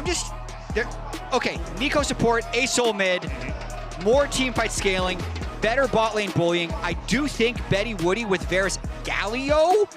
I'm just, okay, Nico support, A Soul mid, more team fight scaling, better bot lane bullying. I do think Betty Woody with Varus Galio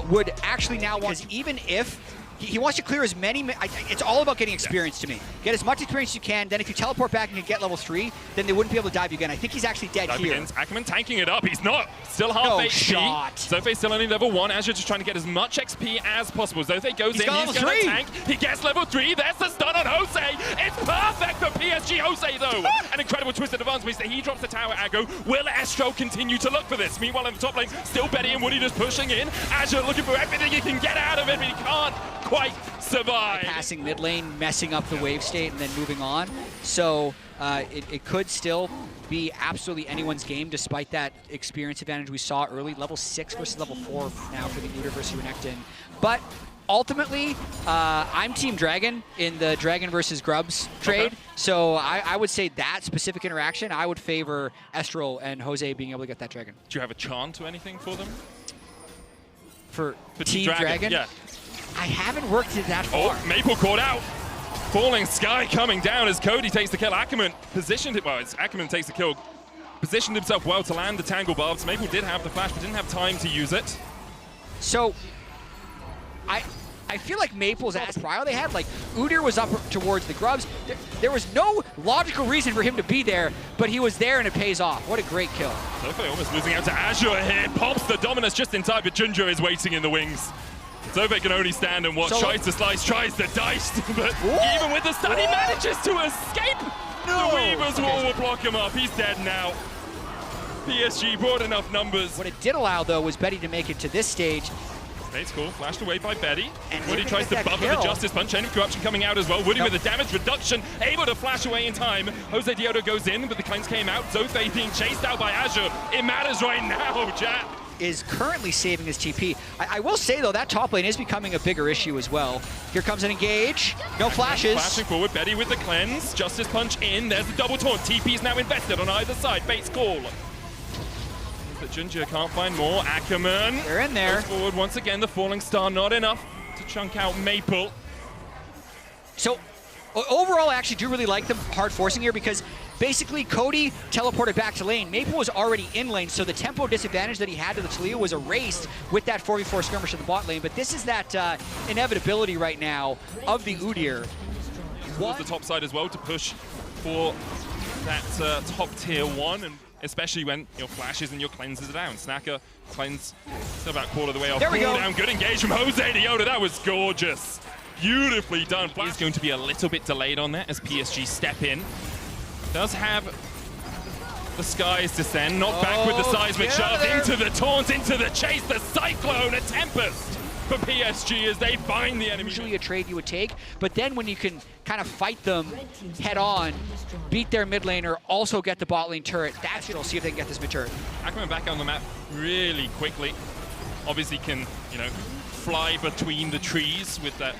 would actually now want, because even if he wants to clear as many, it's all about getting experience to me. Get as much experience as you can, then if you teleport back and you get level 3, then they wouldn't be able to dive you again. I think he's actually dead here. Ackerman tanking it up, he's not. Still half HP. Shot. Zofe still only level 1, Azure just trying to get as much XP as possible. Zofe goes in, he's gonna tank, he gets level 3, there's the stun on Jose. It's perfect for PSG Jose though. An incredible twisted advance, but he drops the tower aggro. Will Estral continue to look for this? Meanwhile in the top lane, still Betty and Woody just pushing in. Azure looking for everything he can get out of it, but he can't quite survive. Passing mid lane, messing up the wave state, and then moving on. So it could still be absolutely anyone's game, despite that experience advantage we saw early. Level 6 versus level 4 now for the Udyr versus Renekton. But ultimately, I'm Team Dragon in the Dragon versus Grubs trade. Okay. So I would say that specific interaction, I would favor Estral and Jose being able to get that Dragon. Do you have a chant or anything for them? For Team Dragon? Yeah. I haven't worked it that far. Oh, Maple caught out. Falling Sky coming down as Cody takes the kill. Ackerman positioned it, well, it's Ackerman takes the kill. Positioned himself well to land the Tangle Barbs. Maple did have the flash, but didn't have time to use it. So, I feel like Maple's prior they had, like, Udyr was up towards the Grubs. There was no logical reason for him to be there, but he was there and it pays off. What a great kill. Zofe almost losing out to Azure here. Pops the Dominus just in time, but Ginger is waiting in the wings. Zofe can only stand and watch, tries to slice, tries to dice, but even with the stun, he manages to escape. No. The Weaver's wall will block him up. He's dead now. PSG brought enough numbers. What it did allow, though, was Betty to make it to this stage. Nate's cool, flashed away by Betty. And Woody tries to buffer the Justice Punch, Chain of Corruption coming out as well. Woody with the damage reduction, able to flash away in time. Jose Diodo goes in, but the cleanse came out. Zofe being chased out by Azure. It matters right now, chat. Is currently saving his TP. I will say, though, that top lane is becoming a bigger issue as well. Here comes an engage. No flashes. Flashing forward, Betty with the cleanse. Justice Punch in. There's the double taunt. TP's now invested on either side. Bates call. But Ginger can't find more. Ackerman. They're in there. Goes forward once again. The Falling Star not enough to chunk out Maple. So, overall, I actually do really like them hard forcing here because basically Cody teleported back to lane. Maple was already in lane, so the tempo disadvantage that he had to the Taliyah was erased with that 4v4 skirmish in the bot lane. But this is that inevitability right now of the Udyr. The top side as well to push for that top tier 1, and especially when your flashes and your cleanses are down. Snacker cleanse still about quarter of the way off. There we go. Down. Good engage from Jose Diodo. That was gorgeous. Beautifully done. He's going to be a little bit delayed on that as PSG step in. Does have the skies descend, not back with the seismic shove, into the taunt, into the chase, the cyclone, a tempest for PSG as they find the enemy. Usually a trade you would take, but then when you can kind of fight them head on, beat their mid laner, also get the bot lane turret, that's it. We'll see if they can get this mid turret. Ackerman back on the map really quickly. Obviously can, you know, fly between the trees with that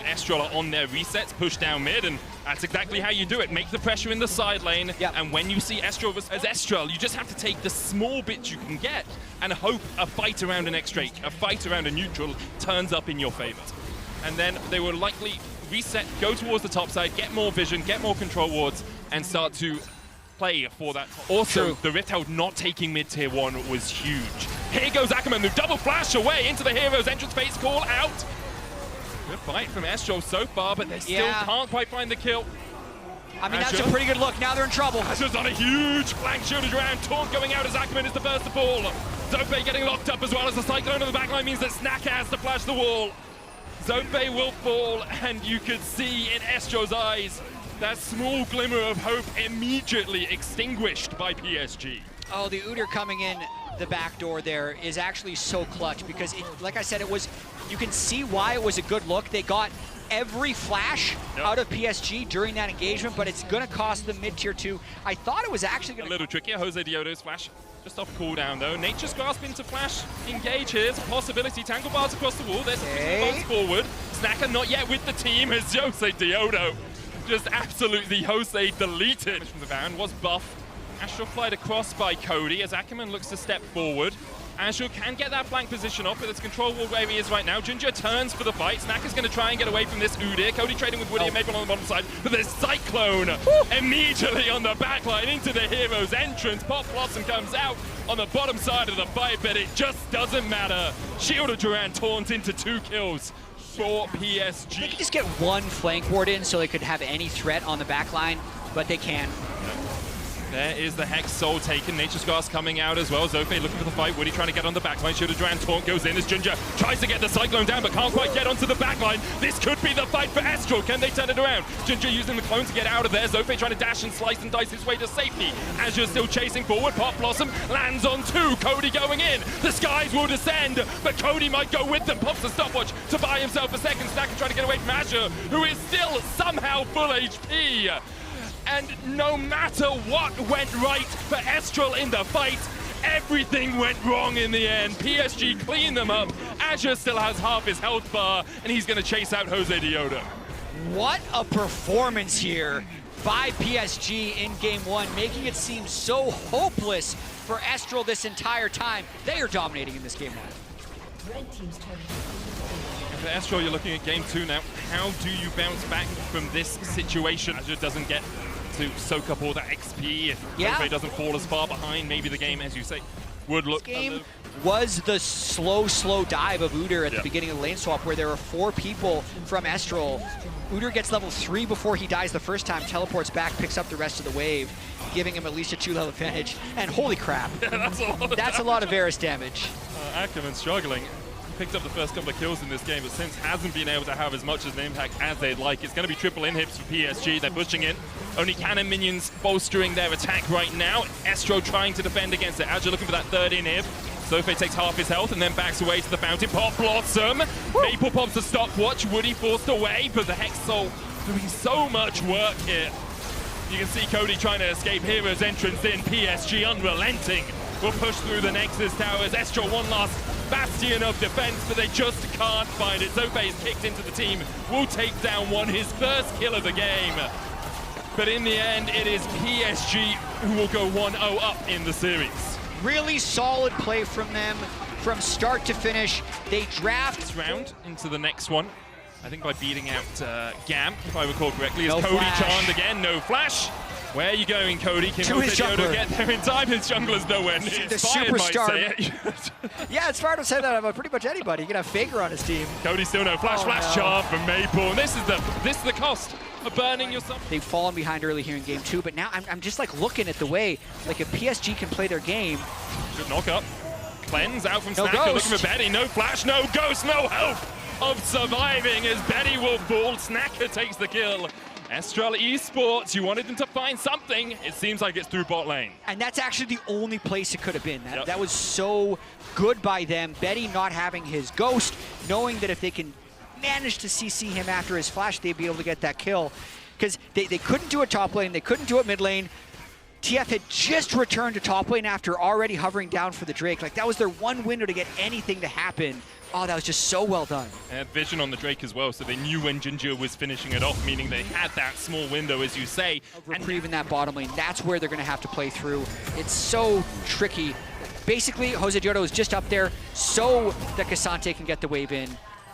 Estral on their resets, push down mid, and that's exactly how you do it. Make the pressure in the side lane, and when you see Estral as Estral, you just have to take the small bits you can get and hope a fight around an X-Drake, a fight around a neutral turns up in your favor. And then they will likely reset, go towards the top side, get more vision, get more control wards, and start to play for that. Also, the Rift Herald not taking mid-tier 1 was huge. Here goes Ackerman, the double flash away into the hero's entrance phase, call out. Good fight from Estral so far, but they still can't quite find the kill. I mean, that's a pretty good look. Now they're in trouble. Azure's on a huge flank shielded round. Taunt going out as Ackerman is the first to fall. Zofe getting locked up as well as the cyclone on the backline means that Snack has to flash the wall. Zofe will fall, and you could see in Estral's eyes that small glimmer of hope immediately extinguished by PSG. Oh, the Udyr coming in the back door there is actually so clutch because, like I said, it was, you can see why it was a good look. They got every flash out of PSG during that engagement, but it's going to cost them mid-tier 2. I thought it was actually going to... A little trickier. Jose Diodo's flash just off cooldown, though. Nature's Grasp into flash. Engage here's a possibility. Tangle bars across the wall. There's a forward. Snacker not yet with the team as Jose Diodo just absolutely Jose deleted from the Baron. Was buff. Astral flight across by Cody as Ackerman looks to step forward. Azure can get that flank position off, but it's control where he is right now. Ginger turns for the fight. Snack is going to try and get away from this Udyr. Cody trading with Woody and Maple on the bottom side, but there's Cyclone immediately on the backline into the hero's entrance. Pop Blossom comes out on the bottom side of the fight, but it just doesn't matter. Shield of Duran taunts into 2 kills for PSG. They could just get one flank ward in so they could have any threat on the back line, but they can't. There is the Hex Soul taken. Nature's Scar's coming out as well. Zofe looking for the fight. Woody trying to get on the backline. Shield of Duran taunt goes in as Ginger tries to get the Cyclone down, but can't quite get onto the backline. This could be the fight for Estral. Can they turn it around? Ginger using the clone to get out of there. Zofe trying to dash and slice and dice his way to safety. Azure still chasing forward. Pop Blossom lands on 2. Cody going in. The skies will descend, but Cody might go with them. Pops the stopwatch to buy himself a second. Snacker trying to get away from Azure, who is still somehow full HP. And no matter what went right for Estral in the fight, everything went wrong in the end. PSG cleaned them up. Azure still has half his health bar, and he's going to chase out Jose Diodo. What a performance here by PSG in Game 1, making it seem so hopeless for Estral this entire time. They are dominating in this Game 1. Red team's turn. For Estral, you're looking at Game 2 now. How do you bounce back from this situation? Azure doesn't get to soak up all that XP. If Zofe doesn't fall as far behind, maybe the game, as you say, would look... This game was the slow dive of Udyr at the beginning of the lane swap, where there were 4 people from Estral. Udyr gets level 3 before he dies the first time, teleports back, picks up the rest of the wave, giving him at least a 2-level advantage. And holy crap, that's a lot of Varus damage. Ackerman struggling. Picked up the first couple of kills in this game, but since hasn't been able to have as much as an impact as they'd like. It's going to be triple inhibs for PSG. They're pushing in. Only cannon minions bolstering their attack right now. Estro trying to defend against it. Azure looking for that third inhib. Zofe takes half his health and then backs away to the fountain. Pop Blossom. Maple pops the stopwatch. Woody forced away, but the Hex Soul doing so much work here. You can see Cody trying to escape Hero's entrance in. PSG unrelenting. Will push through the Nexus towers. Estral one last bastion of defense, but they just can't find it. Zofe is kicked into the team. Will take down one, his first kill of the game. But in the end, it is PSG who will go 1-0 up in the series. Really solid play from them from start to finish. They draft this round into the next one. I think by beating out Gam, if I recall correctly, is no Cody flash. charmed again. No flash. Where are you going, Cody? Can his Diodo get there in time? His jungler's nowhere near. The superstar. Yeah, it's fair to say that about pretty much anybody. You can have Faker on his team. Cody still no flash. Flash charm from Maple. And this is the cost of burning yourself. They've fallen behind early here in Game 2, but now I'm just like looking at the way, like if PSG can play their game. Good knock up. Cleanse out from No Snacker. ghost. Looking for Betty. No flash. No ghost. No hope of surviving as Betty will fall. Snacker takes the kill. Estral Esports, you wanted them to find something. It seems like it's through bot lane. And that's actually the only place it could have been. That was so good by them. Betty not having his ghost, knowing that if they can manage to CC him after his flash, they'd be able to get that kill. Because they couldn't do it top lane, they couldn't do it mid lane. TF had just returned to top lane after already hovering down for the Drake. Like, that was their one window to get anything to happen. Oh, that was just so well done. They had vision on the Drake as well, so they knew when Ginger was finishing it off, meaning they had that small window, as you say. Reprieve in that bottom lane, that's where they're going to have to play through. It's so tricky. Basically, Jose Diodo is just up there so that Cassante can get the wave in,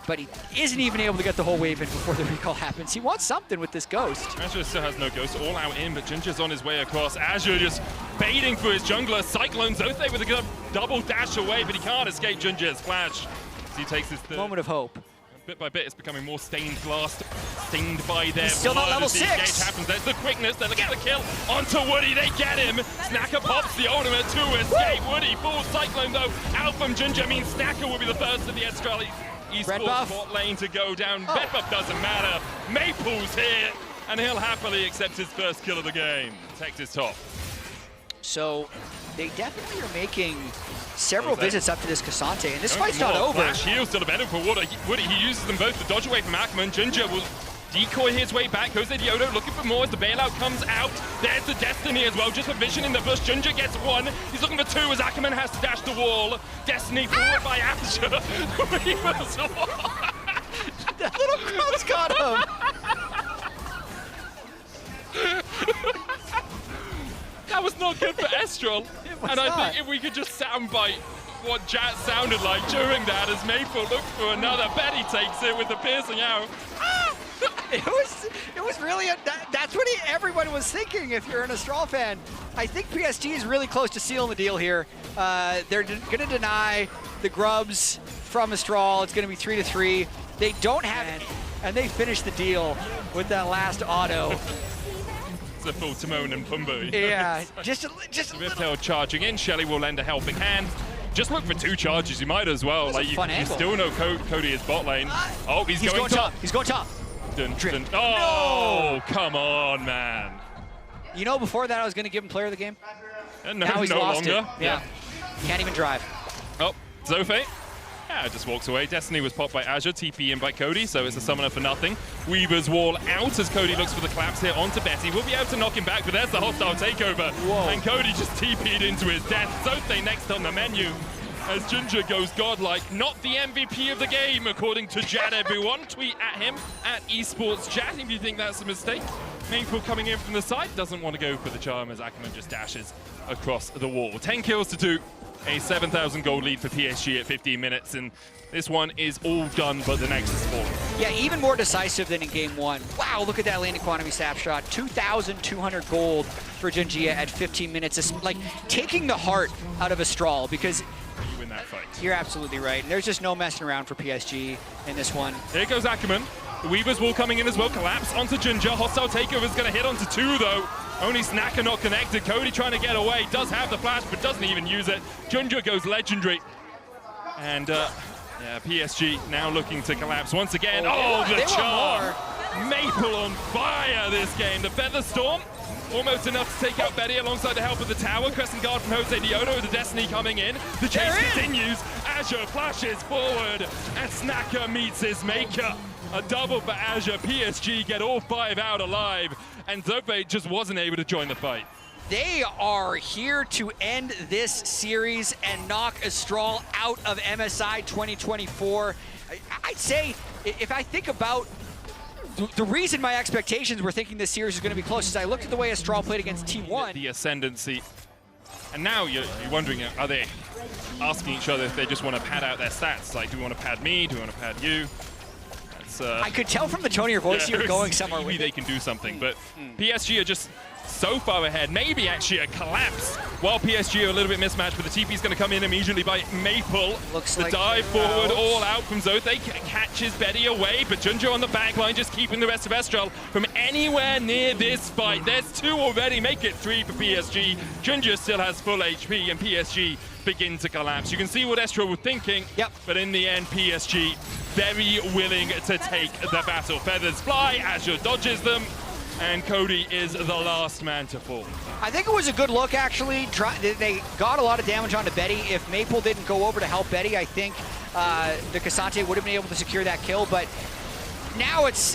but he isn't even able to get the whole wave in before the recall happens. He wants something with this ghost. Azure still has no ghost, all out in, but Ginger's on his way across. Azure just baiting for his jungler. Cyclone Zofe with a double dash away, but he can't escape Ginger's flash. He takes his third. Moment of hope. Bit by bit, it's becoming more stained glass, stained by their He's still not level 6. Happens. There's the quickness. They're looking at the kill onto Woody. They get him. Snacker pops the ultimate to escape. Woody full Cyclone though. Out from Ginger means Snacker will be the first of the Estral Esports bot lane to go down. Red buff doesn't matter. Maple's here, and he'll happily accept his first kill of the game. Protect his top. So they definitely are making several visits up to this Cassante, and this fight's not over. Flash heal still a benefit for Woody. He uses them both to dodge away from Ackerman. Ginger will decoy his way back. Jose Diodo looking for more as the bailout comes out. There's the Destiny as well, just a vision in the bush. Ginger gets one. He's looking for 2 as Ackerman has to dash the wall. Destiny forward by Azure. That little crow's got him. That was not good for Estral. And I think if we could just soundbite what Jat sounded like during that as Maple looked for another. Betty takes it with the piercing arrow. It was really, that's what everyone was thinking if you're an Estral fan. I think PSG is really close to sealing the deal here. They're going to deny the grubs from Estral. It's going to be 3-3. They don't have it, and they finish the deal with that last auto. It's a full Timon and Pumbaa. Yeah, just a little. Charging in, Shelly will lend a helping hand. Just look for 2 charges, you might as well. Like you still know Cody is bot lane. Oh, he's going top. He's going top. Dun, dun. Oh, no. Come on, man. You know, before that I was going to give him player of the game. Now he's no lost longer. It. Yeah. Can't even drive. Oh, Zofe. Yeah, just walks away. Destiny was popped by Azure, TP in by Cody, so it's a summoner for nothing. Weaver's wall out as Cody looks for the collapse here onto Betty. We'll be able to knock him back, but there's the hostile takeover. Whoa. And Cody just TP'd into his death. Zofe next on the menu as Ginger goes godlike. Not the MVP of the game, according to Jad, everyone. Tweet at him, at Esports Jad, if you think that's a mistake. Maple coming in from the side, doesn't want to go for the charm as Ackerman just dashes across the wall. 10 kills to 2. A 7,000 gold lead for PSG at 15 minutes, and this one is all done but the Nexus falling. Yeah, even more decisive than in game 1. Wow, look at that landing quantity snapshot. 2,200 gold for Jinjia at 15 minutes. It's like taking the heart out of Estral, because You win that fight. You're absolutely right. And there's just no messing around for PSG in this one. Here goes Ackerman. The Weaver's wall coming in as well. Collapse onto Ginger. Hostile takeover is going to hit onto 2 though. Only Snacker not connected. Cody trying to get away. Does have the flash, but doesn't even use it. Ginger goes legendary. And yeah, PSG now looking to collapse once again. Oh, the charm. Maple on fire this game. The Feather Storm, almost enough to take out Betty alongside the help of the tower. Crescent Guard from Jose Diodo. The Destiny coming in. The chase continues. Azure flashes forward, and Snacker meets his maker. A double for Azure. PSG get all 5 out alive, and Zope just wasn't able to join the fight. They are here to end this series and knock Estral out of MSI 2024. I'd say, if I think about the reason my expectations were thinking this series is going to be close is I looked at the way Estral played against T1. The ascendancy. And now you're wondering, are they asking each other if they just want to pad out their stats? Like, do we want to pad me? Do we want to pad you? I could tell from the tone of your voice you're going somewhere with it. They can do something, but PSG are just so far ahead. Maybe actually a collapse while PSG are a little bit mismatched, but the TP is going to come in immediately by Maple. Looks the like dive forward, all out from Zoth. They catches Betty away, but Junjo on the back line just keeping the rest of Estral from anywhere near this fight. There's 2 already, make it 3 for PSG. Junjo still has full HP, and PSG begin to collapse. You can see what Estral were thinking, but in the end, PSG very willing to take the battle. Feathers fly, Azure dodges them, and Cody is the last man to fall. I think it was a good look, actually. They got a lot of damage onto Betty. If Maple didn't go over to help Betty, I think the Cassante would have been able to secure that kill, but now it's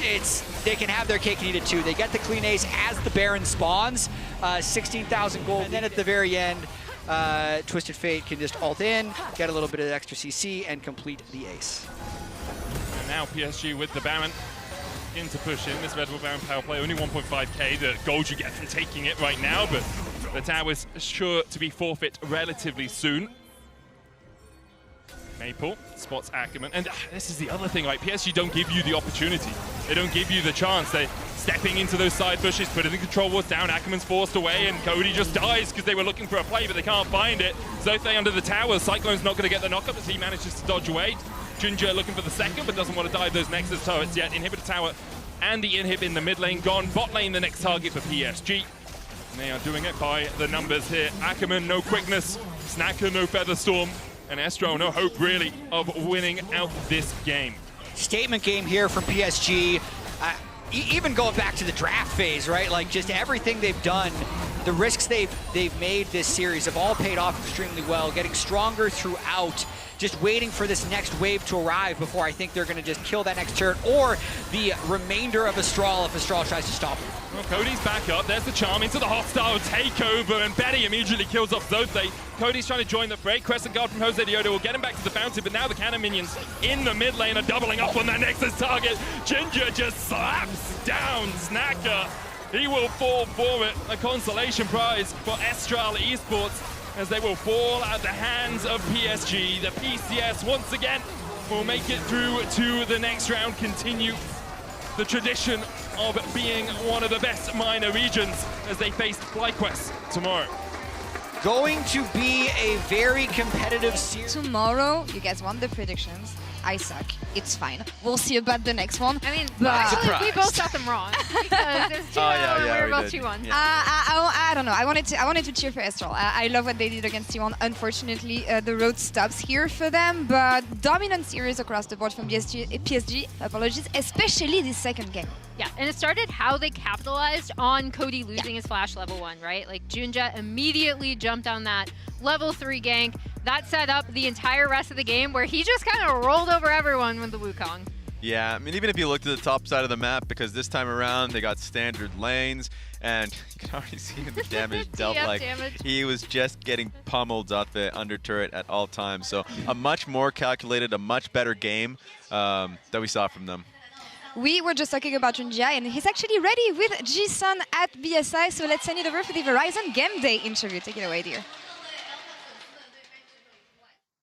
they can have their cake and eat it too. They get the clean ace as the Baron spawns, 16,000 gold, and then at the very end, Twisted Fate can just ult in, get a little bit of extra CC, and complete the ace. And now PSG with the Baron in to push in. This Red Bull Baron power play, only 1.5k, the gold you get from taking it right now, but the tower's sure to be forfeit relatively soon. Maple spots Ackerman, and this is the other thing, like PSG don't give you the opportunity. They don't give you the chance. They're stepping into those side bushes, putting the control wards down. Ackerman's forced away, and Cody just dies because they were looking for a play, but they can't find it. Zofe under the tower. Cyclone's not going to get the knockup as he manages to dodge away. Ginger looking for the second, but doesn't want to dive those Nexus turrets yet. Inhibitor tower and the inhib in the mid lane gone. Bot lane the next target for PSG. And they are doing it by the numbers here. Ackerman, no quickness. Snacker, no Feather Storm. And Estral, no hope really of winning out this game. Statement game here from PSG. Even going back to the draft phase, right? Like just everything they've done, the risks they've made this series have all paid off extremely well, getting stronger throughout, just waiting for this next wave to arrive before I think they're going to just kill that next turret or the remainder of Estral if Estral tries to stop them. Well, Cody's back up. There's the charm into the hostile takeover, and Betty immediately kills off Zofe. Cody's trying to join the fray. Crescent Guard from Jose Diodo will get him back to the fountain, but now the cannon minions in the mid lane are doubling up on that Nexus target. Ginger just slaps down Snacker. He will fall for it. A consolation prize for Estral Esports. as they will fall at the hands of PSG. The PCS once again will make it through to the next round, continue the tradition of being one of the best minor regions as they face FlyQuest tomorrow. Going to be a very competitive series. Tomorrow, you guys want the predictions. I suck. It's fine. We'll see about the next one. I mean, But- actually, we both got them wrong because it's 2-0 and we were both 2-1. I don't know. I wanted to cheer for Estral. I love what they did against T1. Unfortunately, the road stops here for them. But dominant series across the board from PSG. Apologies, especially this second game. Yeah, and it started how they capitalized on Cody losing his flash level 1, right? Like Junja immediately jumped on that level 3 gank. That set up the entire rest of the game where he just kind of rolled over everyone with the Wukong. Yeah, I mean, even if you look to the top side of the map, because this time around they got standard lanes, and you can already see the damage dealt. TF Like damage. he was just getting pummeled off the under turret at all times. So a much more calculated, a much better game that we saw from them. We were just talking about Junja, and he's actually ready with G-Sun at BSI. So let's send it over for the Verizon Game Day interview. Take it away, dear.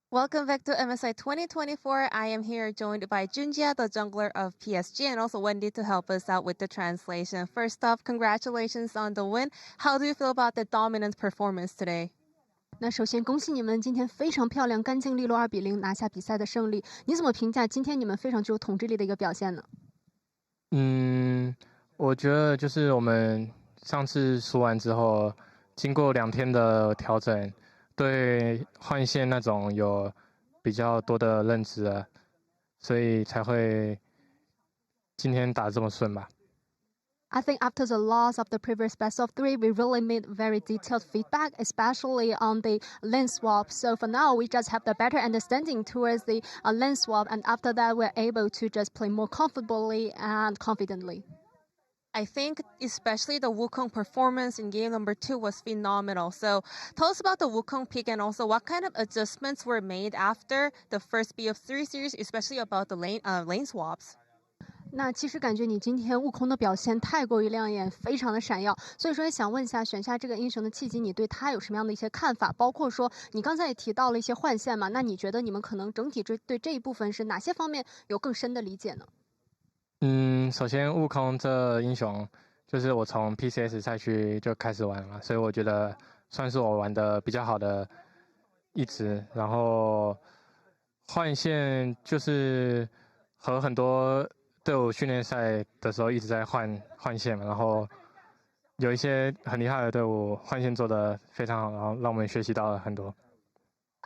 Welcome back to MSI 2024. I am here joined by Junja, the jungler of PSG, and also Wendy to help us out with the translation. First off, congratulations on the win. How do you feel about the dominant performance today? 那首先恭喜你们今天非常漂亮、干净利落2-0拿下比赛的胜利。你怎么评价今天你们非常具有统治力的一个表现呢？我觉得就是我们上次输完之后，经过2天的调整，对换线那种有比较多的认知了，所以才会今天打这么顺吧。I think after the loss of the previous best of 3, we really made very detailed feedback, especially on the lane swap. So for now, we just have the better understanding towards the lane swap, and after that, we're able to just play more comfortably and confidently. I think especially the Wukong performance in game number 2 was phenomenal. So tell us about the Wukong pick and also what kind of adjustments were made after the first BF3 series, especially about the lane swaps. 那其实感觉你今天悟空的表现太过于亮眼，非常的闪耀，所以说也想问一下，选下这个英雄的契机，你对他有什么样的一些看法？包括说你刚才也提到了一些换线嘛，那你觉得你们可能整体对这一部分是哪些方面有更深的理解呢？首先悟空这英雄就是我从 PCS 赛区就开始玩嘛，所以我觉得算是我玩的比较好的一支。然后换线就是和很多队伍训练赛的时候一直在换线嘛，然后有一些很厉害的队伍换线做得非常好，然后让我们学习到了很多。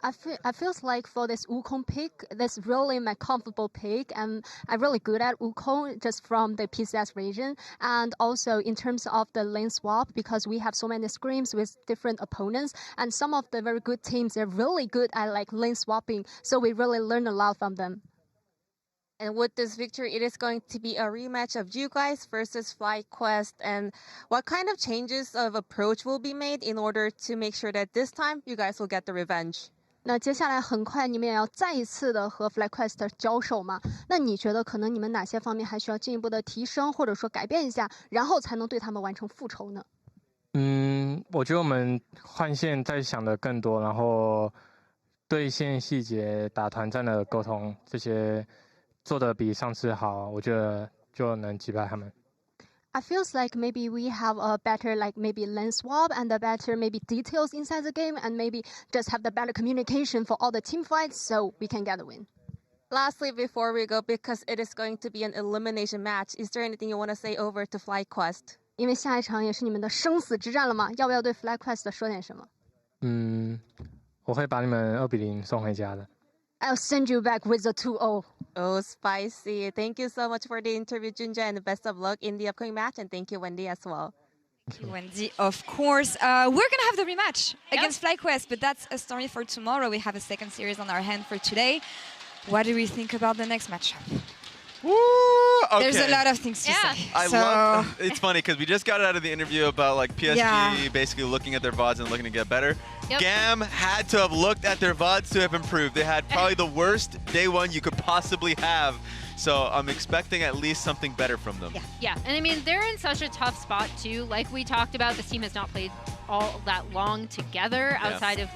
I feels like for this Wukong pick, that's really my comfortable pick, and I'm really good at Wukong just from the PCS region, and also in terms of the lane swap, because we have so many scrims with different opponents, and some of the very good teams are really good at like lane swapping, so we really learn a lot from them. And with this victory, it is going to be a rematch of you guys versus FlyQuest. And what kind of changes of approach will be made in order to make sure that this time you guys will get the revenge? 那接下来很快你们也要再一次的和 FlyQuest 交手嘛？那你觉得可能你们哪些方面还需要进一步的提升，或者说改变一下，然后才能对他们完成复仇呢？我觉得我们换线再想的更多，然后对线细节、打团战的沟通这些做的比上次好，我觉得就能击败他们。I feels like maybe we have a better like maybe lane swap and the better maybe details inside the game, and maybe just have the better communication for all the team fights so we can get a win. Lastly, before we go, because it is going to be an elimination match, is there anything you want to say over to FlyQuest? 因为下一场也是你们的生死之战了嘛，要不要对 FlyQuest 说点什么？我会把你们2-0送回家的。I'll send you back with a 2-0. Oh, spicy. Thank you so much for the interview, Junja, and best of luck in the upcoming match. And thank you, Wendy, as well. Thank you, Wendy. Of course. We're going to have the rematch against FlyQuest, but that's a story for tomorrow. We have a second series on our hand for today. What do we think about the next matchup? Woo! Okay. There's a lot of things to say. I love. It's funny because we just got out of the interview about like PSG basically looking at their VODs and looking to get better. Yep. GAM had to have looked at their VODs to have improved. They had probably the worst day one you could possibly have. So I'm expecting at least something better from them. Yeah, and I mean, they're in such a tough spot too. Like we talked about, this team has not played all that long together outside of